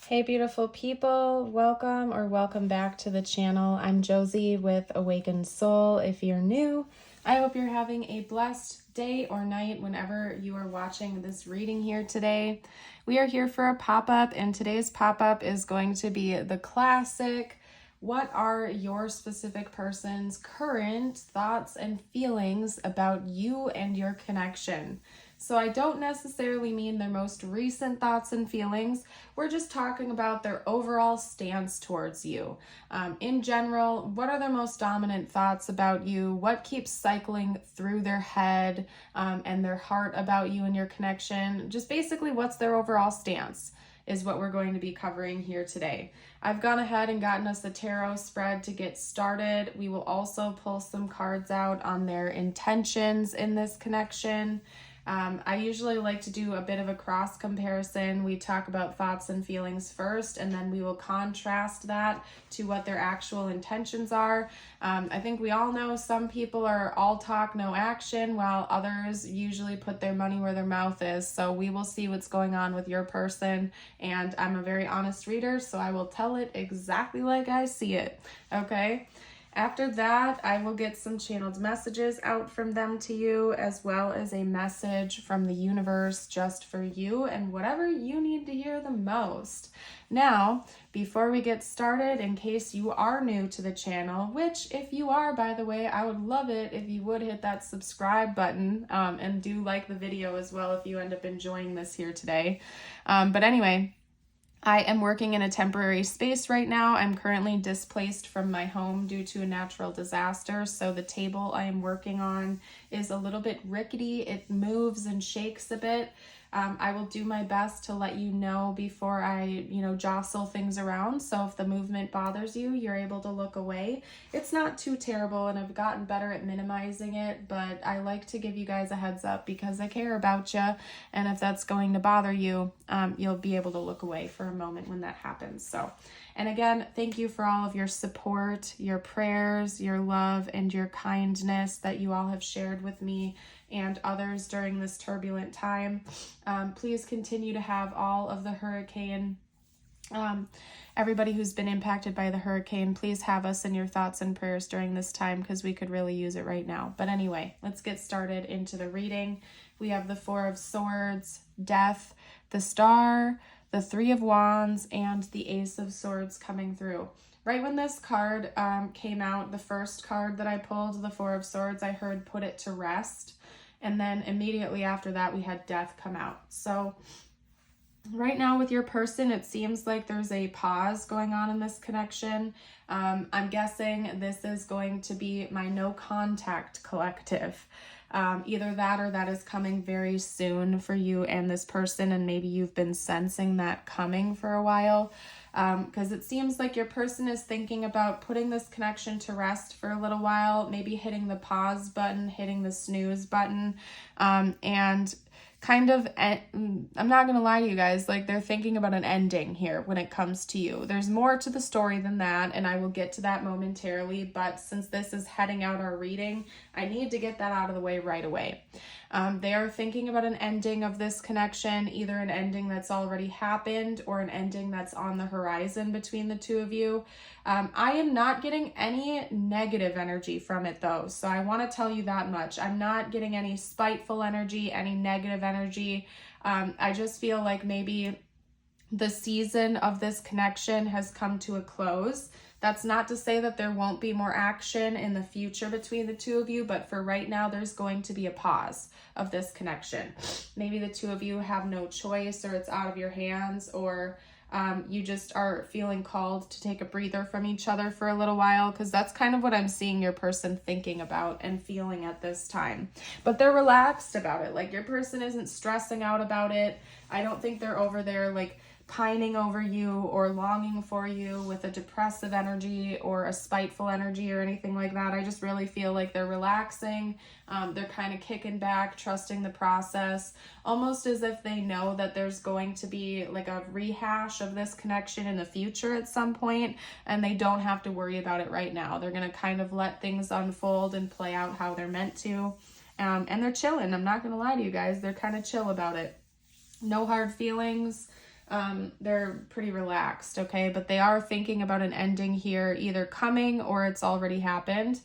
Hey beautiful people, welcome back to the channel. I'm Josie with Awakened Soul. If you're new, I hope you're having a blessed day or night whenever you are watching this reading here today. We are here for a pop-up, and today's pop-up is going to be the classic, what are your specific person's current thoughts and feelings about you and your connection? So I don't necessarily mean their most recent thoughts and feelings. We're just talking about their overall stance towards you. In general, what are their most dominant thoughts about you? What keeps cycling through their head and their heart about you and your connection? Just basically, what's their overall stance is what we're going to be covering here today. I've gone ahead and gotten us a tarot spread to get started. We will also pull some cards out on their intentions in this connection. I usually like to do a bit of a cross comparison. We talk about thoughts and feelings first, and then we will contrast that to what their actual intentions are. I think we all know some people are all talk, no action, while others usually put their money where their mouth is. So we will see what's going on with your person, and I'm a very honest reader, so I will tell it exactly like I see it, okay? After that, I will get some channeled messages out from them to you, as well as a message from the universe just for you and whatever you need to hear the most. Now, before we get started, in case you are new to the channel, which if you are, by the way, I would love it if you would hit that subscribe button and do like the video as well if you end up enjoying this here today. But anyway, I am working in a temporary space right now. I'm currently displaced from my home due to a natural disaster, so the table I am working on is a little bit rickety. It moves and shakes a bit. I will do my best to let you know before I, jostle things around. So if the movement bothers you, you're able to look away. It's not too terrible, and I've gotten better at minimizing it, but I like to give you guys a heads up because I care about you. And if that's going to bother you, you'll be able to look away for a moment when that happens. So, and again, thank you for all of your support, your prayers, your love, and your kindness that you all have shared with me and others during this turbulent time. Please continue to have all of the hurricane, everybody who's been impacted by the hurricane, please have us in your thoughts and prayers during this time because we could really use it right now. But anyway, let's get started into the reading. We have the Four of Swords, Death, the Star, the Three of Wands, and the Ace of Swords coming through. Right when this card came out, the first card that I pulled, the Four of Swords, I heard put it to rest. And then immediately after that, we had death come out. So right now with your person, it seems like there's a pause going on in this connection. I'm guessing this is going to be my no contact collective. Either that or that is coming very soon for you and this person, and maybe you've been sensing that coming for a while. Because it seems like your person is thinking about putting this connection to rest for a little while, maybe hitting the pause button, hitting the snooze button, and kind of, I'm not going to lie to you guys, like they're thinking about an ending here when it comes to you. There's more to the story than that, and I will get to that momentarily, but since this is heading out our reading, I need to get that out of the way right away. They are thinking about an ending of this connection, either an ending that's already happened or an ending that's on the horizon between the two of you. I am not getting any negative energy from it though, so I want to tell you that much. I'm not getting any spiteful energy, any negative energy. I just feel like maybe the season of this connection has come to a close. That's not to say that there won't be more action in the future between the two of you, but for right now, there's going to be a pause of this connection. Maybe the two of you have no choice, or it's out of your hands, or you just are feeling called to take a breather from each other for a little while, because that's kind of what I'm seeing your person thinking about and feeling at this time. But they're relaxed about it. Like your person isn't stressing out about it. I don't think they're over there like pining over you or longing for you with a depressive energy or a spiteful energy or anything like that. I just really feel like they're relaxing. They're kind of kicking back, trusting the process, almost as if they know that there's going to be like a rehash of this connection in the future at some point, and they don't have to worry about it right now. They're going to kind of let things unfold and play out how they're meant to. And they're chilling. I'm not going to lie to you guys. They're kind of chill about it. No hard feelings. they're pretty relaxed, okay? But they are thinking about an ending here, either coming or it's already happened.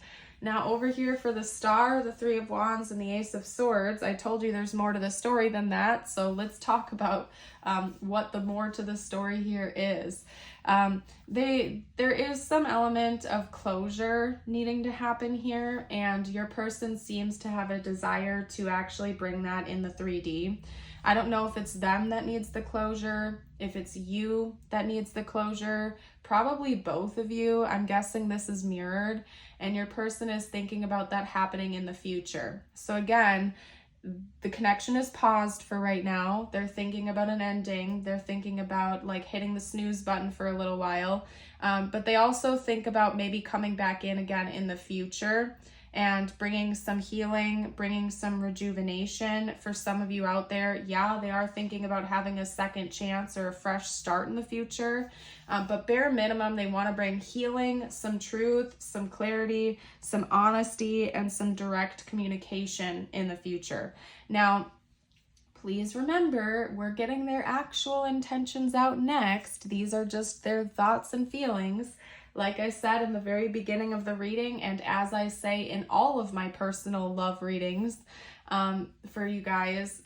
Now over here for the Star, the Three of Wands, and the Ace of Swords, I told you there's more to the story than that. So let's talk about what the more to the story here is. There is some element of closure needing to happen here, and your person seems to have a desire to actually bring that in the 3D. I don't know if it's them that needs the closure, if it's you that needs the closure, probably both of you. I'm guessing this is mirrored, and your person is thinking about that happening in the future. So again, the connection is paused for right now. They're thinking about an ending. They're thinking about like hitting the snooze button for a little while. But they also think about maybe coming back in again in the future and bringing some healing, bringing some rejuvenation. For some of you out there, yeah, they are thinking about having a second chance or a fresh start in the future. But bare minimum, they want to bring healing, some truth, some clarity, some honesty, and some direct communication in the future. Now, please remember, we're getting their actual intentions out next. These are just their thoughts and feelings. Like I said in the very beginning of the reading, and as I say in all of my personal love readings, for you guys,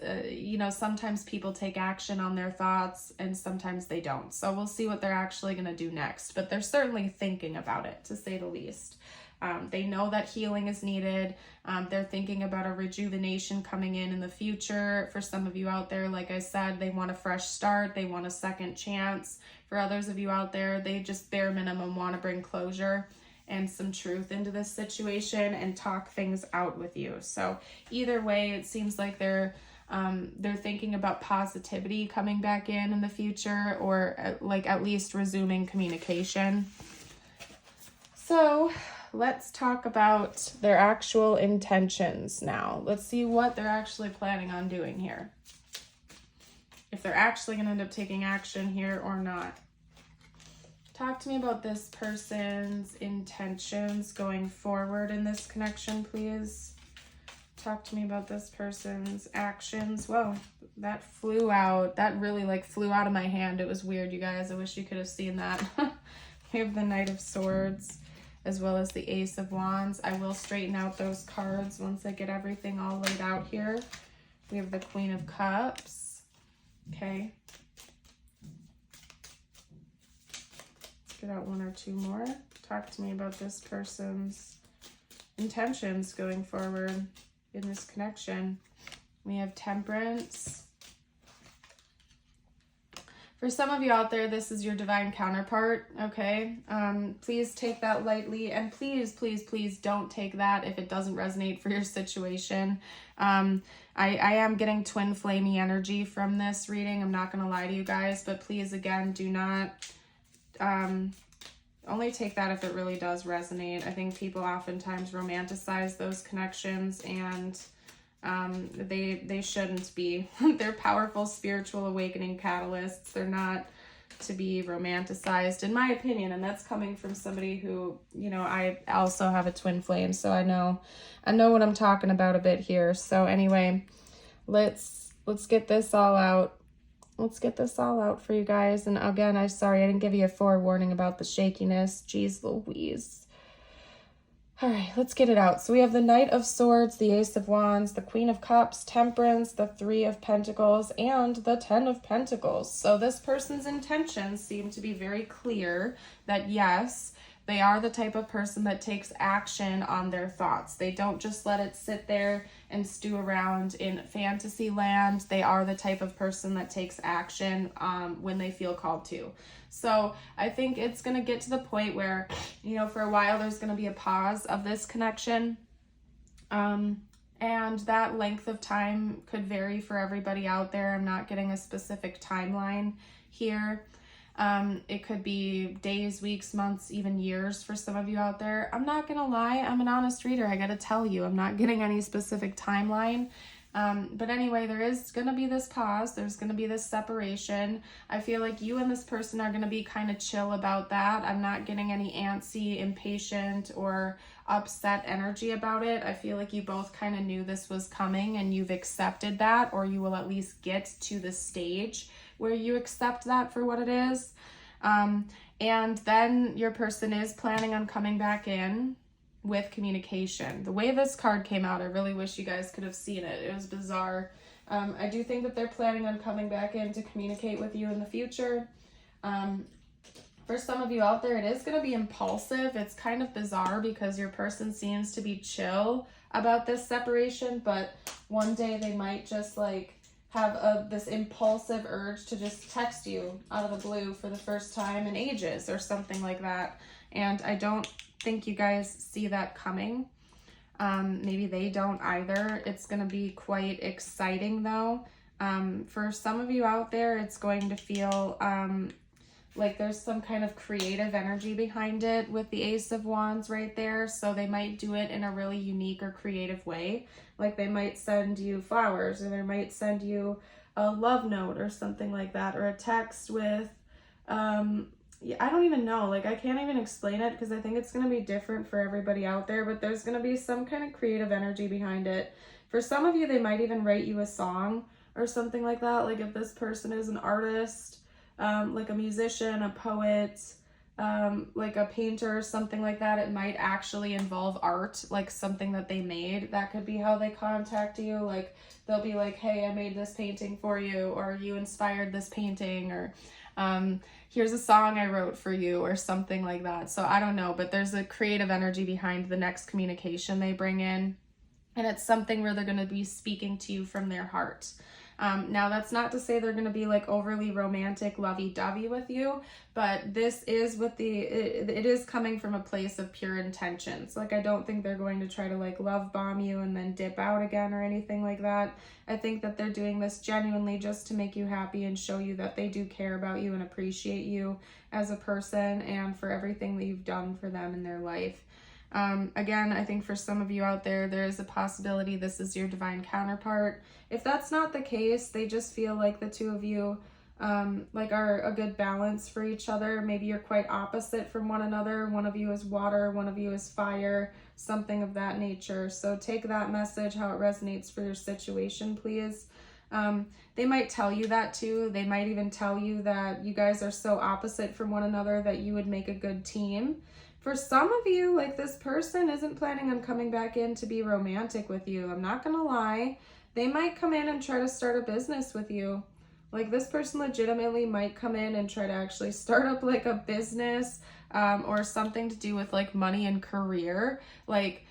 sometimes people take action on their thoughts and sometimes they don't. So we'll see what they're actually going to do next, but they're certainly thinking about it, to say the least. They know that healing is needed. They're thinking about a rejuvenation coming in the future. For some of you out there, like I said, they want a fresh start. They want a second chance. For others of you out there, they just bare minimum want to bring closure and some truth into this situation and talk things out with you. So either way, it seems like they're thinking about positivity coming back in the future, or at least resuming communication. So let's talk about their actual intentions now. Let's see what they're actually planning on doing here. If they're actually going to end up taking action here or not. Talk to me about this person's intentions going forward in this connection, please. Talk to me about this person's actions. Whoa, that flew out. That really flew out of my hand. It was weird, you guys. I wish you could have seen that. We have the Knight of Swords, as well as the Ace of Wands. I will straighten out those cards once I get everything all laid out here. We have the Queen of Cups. Okay. Let's get out one or two more. Talk to me about this person's intentions going forward in this connection. We have Temperance. For some of you out there, this is your divine counterpart, okay? Please take that lightly, and please, please, please don't take that if it doesn't resonate for your situation. I am getting twin flamey energy from this reading. I'm not going to lie to you guys, but please, again, do not only take that if it really does resonate. I think people oftentimes romanticize those connections, and they shouldn't be. They're powerful spiritual awakening catalysts. They're not to be romanticized, in my opinion, and that's coming from somebody who, I also have a twin flame, so I know what I'm talking about a bit here. So anyway, let's get this all out. Let's get this all out for you guys. And again, I'm sorry I didn't give you a forewarning about the shakiness. Jeez Louise. All right, let's get it out. So we have the Knight of Swords, the Ace of Wands, the Queen of Cups, Temperance, the Three of Pentacles, and the Ten of Pentacles. So this person's intentions seem to be very clear that yes, they are the type of person that takes action on their thoughts. They don't just let it sit there and stew around in fantasy land. They are the type of person that takes action when they feel called to. So I think it's going to get to the point where, for a while there's going to be a pause of this connection. And that length of time could vary for everybody out there. I'm not getting a specific timeline here. It could be days, weeks, months, even years for some of you out there. I'm not going to lie. I'm an honest reader. I got to tell you, I'm not getting any specific timeline. But anyway, there is going to be this pause. There's going to be this separation. I feel like you and this person are going to be kind of chill about that. I'm not getting any antsy, impatient, or upset energy about it. I feel like you both kind of knew this was coming and you've accepted that, or you will at least get to the stage where you accept that for what it is. And then your person is planning on coming back in with communication. The way this card came out, I really wish you guys could have seen it. It was bizarre. I do think that they're planning on coming back in to communicate with you in the future. For some of you out there, it is going to be impulsive. It's kind of bizarre because your person seems to be chill about this separation, but one day they might just like have this impulsive urge to just text you out of the blue for the first time in ages or something like that. And I don't think you guys see that coming. Maybe they don't either. It's going to be quite exciting though. For some of you out there, it's going to feel like there's some kind of creative energy behind it with the Ace of Wands right there. So they might do it in a really unique or creative way. Like they might send you flowers, or they might send you a love note or something like that, or a text with, yeah, I don't even know. Like I can't even explain it because I think it's going to be different for everybody out there, but there's going to be some kind of creative energy behind it. For some of you, they might even write you a song or something like that. Like if this person is an artist, like a musician, a poet, like a painter or something like that, it might actually involve art, like something that they made. That could be how they contact you. Like they'll be like, hey, I made this painting for you, or you inspired this painting, or here's a song I wrote for you, or something like that. So I don't know, but there's a creative energy behind the next communication they bring in, and it's something where they're going to be speaking to you from their heart. Now that's not to say they're going to be like overly romantic, lovey-dovey with you, but this is with it is coming from a place of pure intentions. Like I don't think they're going to try to like love bomb you and then dip out again or anything like that. I think that they're doing this genuinely just to make you happy and show you that they do care about you and appreciate you as a person and for everything that you've done for them in their life. Again, I think for some of you out there, there is a possibility this is your divine counterpart. If that's not the case, they just feel like the two of you like are a good balance for each other. Maybe you're quite opposite from one another. One of you is water, one of you is fire, something of that nature. So take that message, how it resonates for your situation, please. They might tell you that too. They might even tell you that you guys are so opposite from one another that you would make a good team. For some of you, like this person isn't planning on coming back in to be romantic with you. I'm not gonna lie. They might come in and try to start a business with you. Like this person legitimately might come in and try to actually start up like a business or something to do with like money and career. Like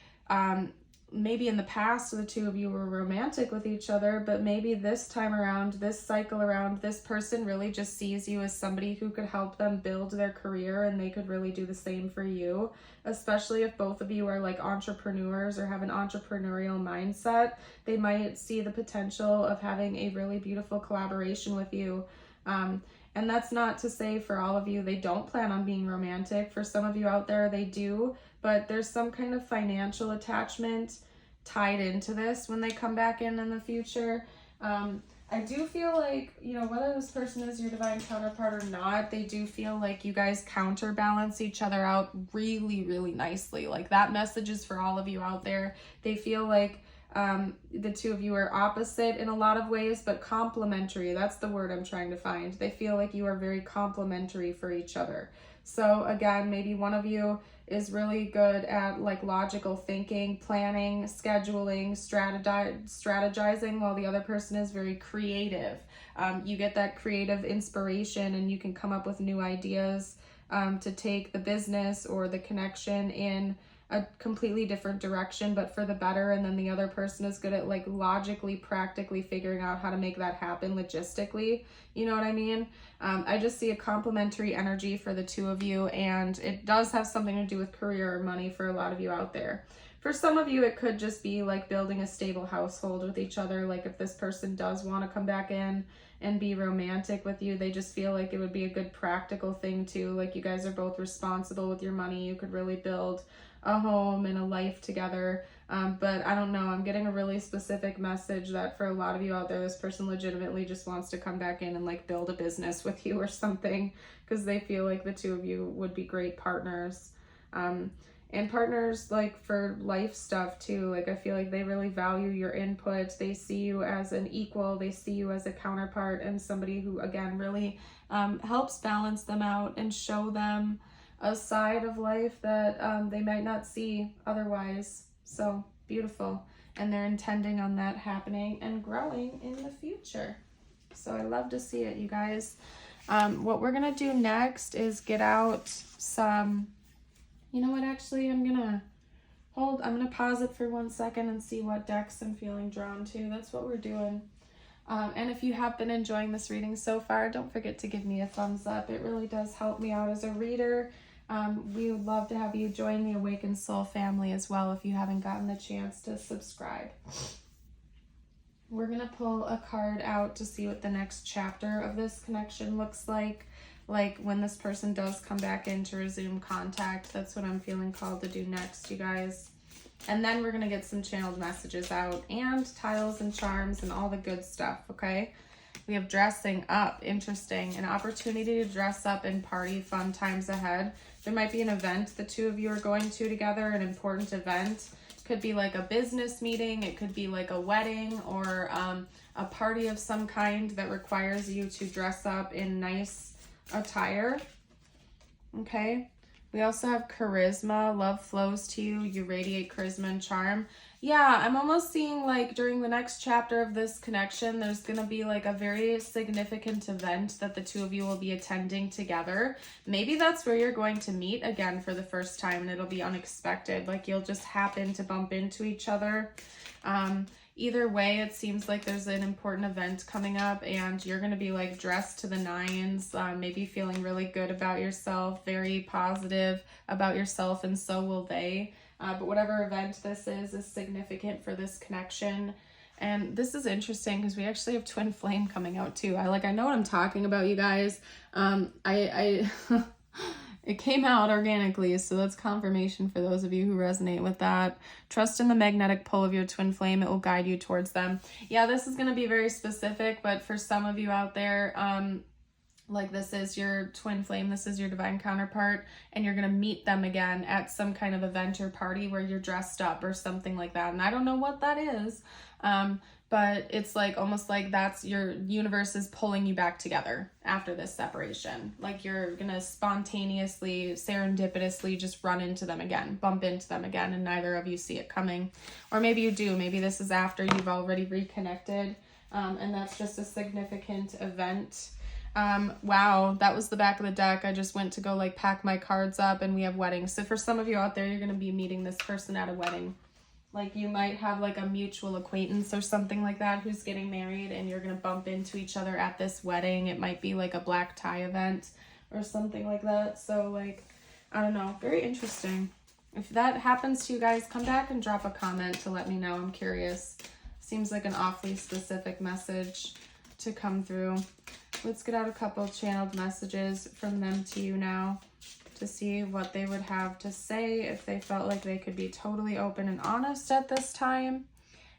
maybe in the past the two of you were romantic with each other, but maybe this time around, this cycle around, this person really just sees you as somebody who could help them build their career, and they could really do the same for you, especially if both of you are like entrepreneurs or have an entrepreneurial mindset. They might see the potential of having a really beautiful collaboration with you. And that's not to say for all of you they don't plan on being romantic. For some of you out there, they do, but there's some kind of financial attachment tied into this when they come back in the future. I do feel like, you know, whether this person is your divine counterpart or not, they do feel like you guys counterbalance each other out really, really nicely. Like that message is for all of you out there. They feel like the two of you are opposite in a lot of ways, but complementary. That's the word I'm trying to find. They feel like you are very complementary for each other. So again, maybe one of you is really good at like logical thinking, planning, scheduling, strategizing, while the other person is very creative. You get that creative inspiration and you can come up with new ideas to take the business or the connection in a completely different direction, but for the better. And then the other person is good at like logically, practically figuring out how to make that happen logistically. You know what I mean? I just see a complementary energy for the two of you, and it does have something to do with career or money for a lot of you out there. For some of you, it could just be like building a stable household with each other. Like if this person does want to come back in and be romantic with you, they just feel like it would be a good practical thing too. Like you guys are both responsible with your money. You could really build a home and a life together. But I don't know, I'm getting a really specific message that for a lot of you out there, this person legitimately just wants to come back in and like build a business with you or something, because they feel like the two of you would be great partners. And partners, like for life stuff too, like I feel like they really value your input. They see you as an equal, they see you as a counterpart, and somebody who, again, really helps balance them out and show them a side of life that they might not see otherwise. So beautiful. And they're intending on that happening and growing in the future. So I love to see it, you guys. What we're going to do next is get out some, you know what, actually, I'm going to pause it for 1 second and see what decks I'm feeling drawn to. That's what we're doing. And if you have been enjoying this reading so far, don't forget to give me a thumbs up. It really does help me out as a reader. We would love to have you join the Awakened Soul family as well if you haven't gotten the chance to subscribe. We're going to pull a card out to see what the next chapter of this connection looks like when this person does come back in to resume contact. That's what I'm feeling called to do next, you guys. And then we're going to get some channeled messages out and tiles and charms and all the good stuff, okay? We have dressing up, interesting, an opportunity to dress up and party, fun times ahead. There might be an event the two of you are going to together, an important event. Could be like a business meeting, it could be like a wedding or a party of some kind that requires you to dress up in nice attire. Okay. We also have charisma, love flows to you, you radiate charisma and charm. Yeah, I'm almost seeing like during the next chapter of this connection, there's going to be like a very significant event that the two of you will be attending together. Maybe that's where you're going to meet again for the first time and it'll be unexpected. Like you'll just happen to bump into each other. Either way, it seems like there's an important event coming up and you're going to be like dressed to the nines, maybe feeling really good about yourself, very positive about yourself, and so will they. But whatever event this is significant for this connection. And this is interesting because we actually have twin flame coming out too. I know what I'm talking about, you guys. It came out organically, so that's confirmation for those of you who resonate with that. Trust in the magnetic pull of your twin flame. It will guide you towards them. Yeah, this is going to be very specific, but for some of you out there, like this is your twin flame, this is your divine counterpart, and you're going to meet them again at some kind of event or party where you're dressed up or something like that. And I don't know what that is, but it's like almost like that's your universe is pulling you back together after this separation. Like you're going to spontaneously, serendipitously just run into them again, bump into them again, and neither of you see it coming. Or maybe you do. Maybe this is after you've already reconnected, and that's just a significant event. Wow, that was the back of the deck. I just went to go like pack my cards up and we have weddings. So for some of you out there, you're going to be meeting this person at a wedding. Like you might have like a mutual acquaintance or something like that who's getting married and you're going to bump into each other at this wedding. It might be like a black tie event or something like that. So like, I don't know, very interesting. If that happens to you guys, come back and drop a comment to let me know. I'm curious. Seems like an awfully specific message to come through. Let's get out a couple channeled messages from them to you now to see what they would have to say if they felt like they could be totally open and honest at this time.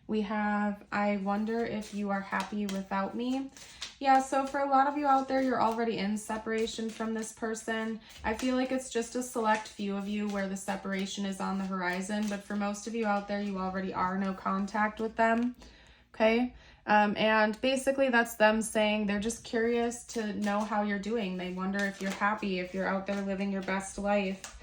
We have, I wonder if you are happy without me. Yeah, so for a lot of you out there, you're already in separation from this person. I feel like it's just a select few of you where the separation is on the horizon, but for most of you out there, you already are no contact with them, okay? And basically that's them saying they're just curious to know how you're doing. They wonder if you're happy, if you're out there living your best life.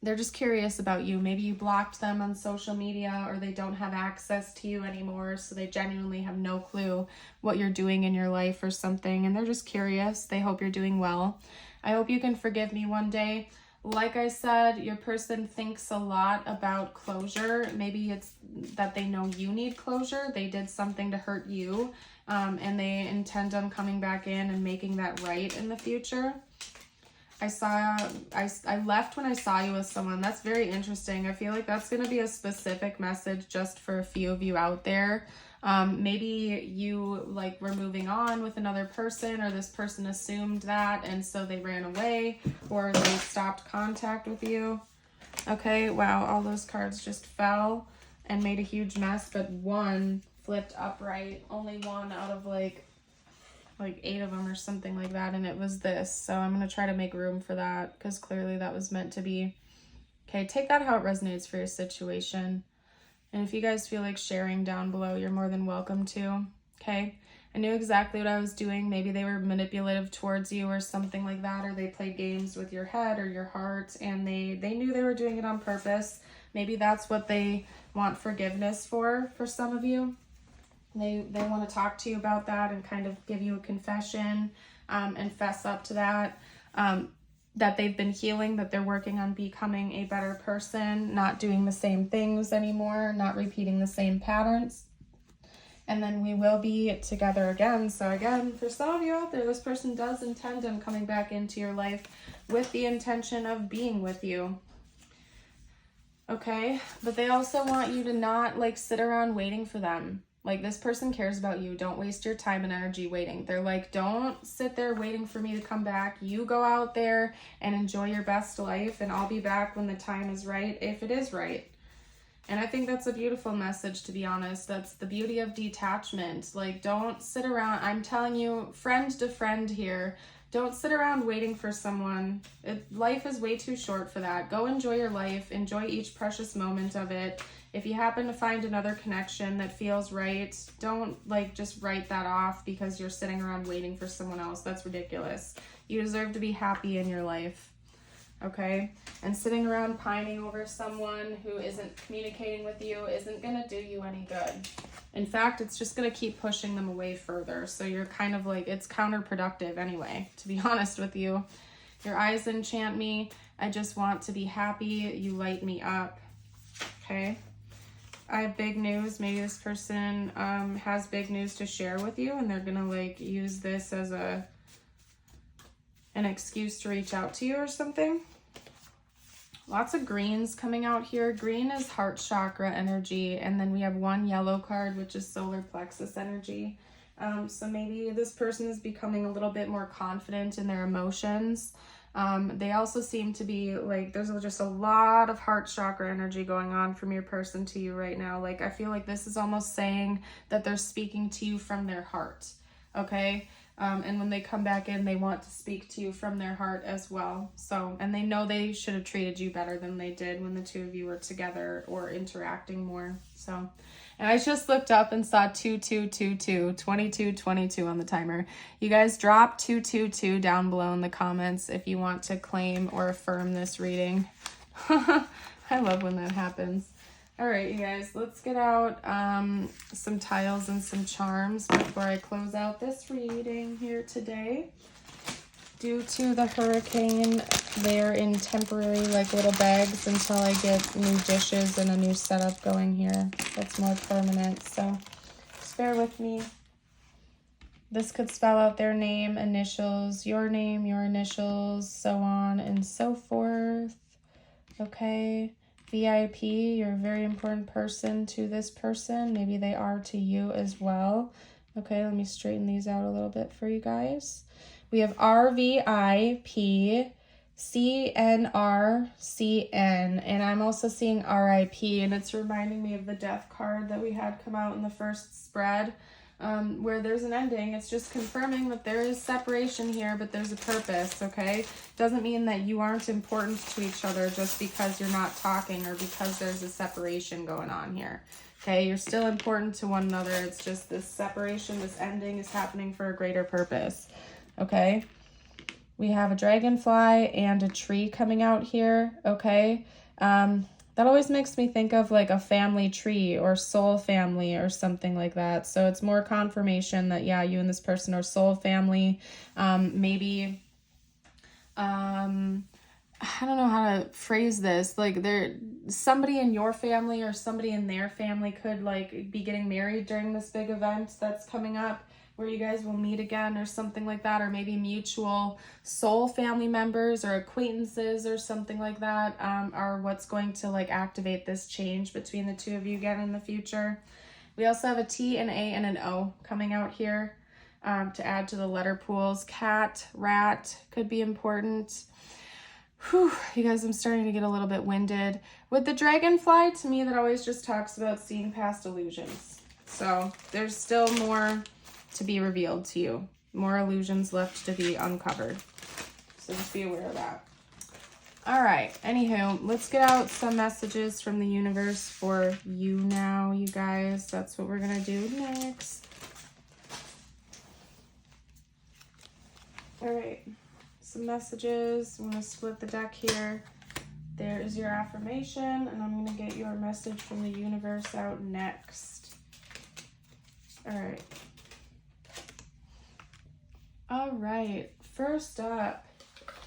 They're just curious about you. Maybe you blocked them on social media or they don't have access to you anymore, so they genuinely have no clue what you're doing in your life or something, and they're just curious. They hope you're doing well. I hope you can forgive me one day. Like I said, your person thinks a lot about closure. Maybe it's that they know you need closure. They did something to hurt you, and they intend on coming back in and making that right in the future. I left when I saw you with someone. That's very interesting. I feel like that's going to be a specific message just for a few of you out there. Maybe you like were moving on with another person, or this person assumed that and so they ran away, or they stopped contact with you. Okay, wow, all those cards just fell and made a huge mess, but one flipped upright. Only one out of like 8 of them or something like that, and it was this. So I'm going to try to make room for that because clearly that was meant to be. Okay, take that how it resonates for your situation. And if you guys feel like sharing down below, you're more than welcome to. Okay, I knew exactly what I was doing. Maybe they were manipulative towards you or something like that, or they played games with your head or your heart, and they knew they were doing it on purpose. Maybe that's what they want forgiveness for some of you. They want to talk to you about that and kind of give you a confession and fess up to that. That they've been healing, that they're working on becoming a better person, not doing the same things anymore, not repeating the same patterns. And then we will be together again. So again, for some of you out there, this person does intend on coming back into your life with the intention of being with you. Okay, but they also want you to not like sit around waiting for them. Like, this person cares about you. Don't waste your time and energy waiting. They're like, don't sit there waiting for me to come back. You go out there and enjoy your best life, and I'll be back when the time is right, if it is right. And I think that's a beautiful message, to be honest. That's the beauty of detachment. Like, don't sit around. I'm telling you, friend to friend here, don't sit around waiting for someone. Life is way too short for that. Go enjoy your life. Enjoy each precious moment of it. If you happen to find another connection that feels right, don't like just write that off because you're sitting around waiting for someone else. That's ridiculous. You deserve to be happy in your life. Okay? And sitting around pining over someone who isn't communicating with you isn't going to do you any good. In fact, it's just going to keep pushing them away further. So you're kind of like, it's counterproductive anyway, to be honest with you. Your eyes enchant me. I just want to be happy. You light me up. Okay? I have big news. Maybe this person has big news to share with you, and they're going to like use this as an excuse to reach out to you or something. Lots of greens coming out here. Green is heart chakra energy, and then we have one yellow card, which is solar plexus energy. So maybe this person is becoming a little bit more confident in their emotions. They also seem to be like, there's just a lot of heart chakra energy going on from your person to you right now. Like, I feel like this is almost saying that they're speaking to you from their heart. Okay. And when they come back in, they want to speak to you from their heart as well. So, and they know they should have treated you better than they did when the two of you were together or interacting more. So, and I just looked up and saw 2222, 2222 on the timer. You guys drop 222 down below in the comments if you want to claim or affirm this reading. I love when that happens. All right, you guys, let's get out some tiles and some charms before I close out this reading here today. Due to the hurricane, they're in temporary like little bags until I get new dishes and a new setup going here that's more permanent. So just bear with me. This could spell out their name, initials, your initials, so on and so forth. Okay. VIP, you're a very important person to this person. Maybe they are to you as well. Okay, let me straighten these out a little bit for you guys. We have RVIP, CNRCN, and I'm also seeing RIP, and it's reminding me of the death card that we had come out in the first spread, where there's an ending. It's just confirming that there is separation here, but there's a purpose, okay? Doesn't mean that you aren't important to each other just because you're not talking or because there's a separation going on here, okay? You're still important to one another. It's just this separation, this ending is happening for a greater purpose, okay? We have a dragonfly and a tree coming out here, okay? That always makes me think of like a family tree or soul family or something like that. So it's more confirmation that, yeah, you and this person are soul family. Maybe, I don't know how to phrase this. Like somebody in your family or somebody in their family could like be getting married during this big event that's coming up, where you guys will meet again or something like that, or maybe mutual soul family members or acquaintances or something like that are what's going to like activate this change between the two of you again in the future. We also have a T, an A, and an O coming out here to add to the letter pools. Cat, rat could be important. Whew, you guys, I'm starting to get a little bit winded. With the dragonfly, to me, that always just talks about seeing past illusions. So there's still more to be revealed to you. More illusions left to be uncovered. So just be aware of that. All right, anywho, let's get out some messages from the universe for you now, you guys. That's what we're gonna do next. All right, some messages. I'm gonna split the deck here. There is your affirmation, and I'm gonna get your message from the universe out next. All right. All right, first up,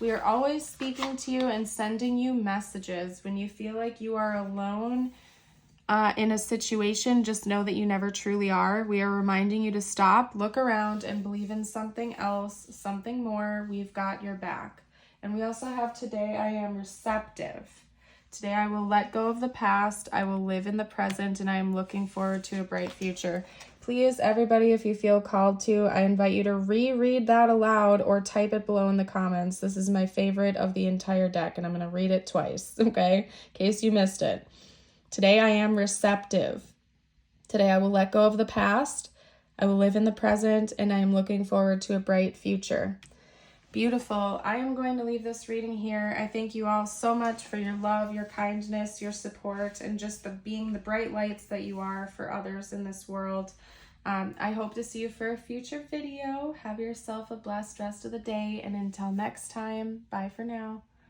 we are always speaking to you and sending you messages. When you feel like you are alone in a situation, just know that you never truly are. We are reminding you to stop, look around, and believe in something else, something more. We've got your back. And we also have today, I am receptive. Today, I will let go of the past. I will live in the present, and I am looking forward to a bright future. Please, everybody, if you feel called to, I invite you to reread that aloud or type it below in the comments. This is my favorite of the entire deck, and I'm going to read it twice, okay, in case you missed it. Today, I am receptive. Today, I will let go of the past. I will live in the present, and I am looking forward to a bright future. Beautiful. I am going to leave this reading here. I thank you all so much for your love, your kindness, your support, and just being the bright lights that you are for others in this world. I hope to see you for a future video. Have yourself a blessed rest of the day, and until next time, bye for now.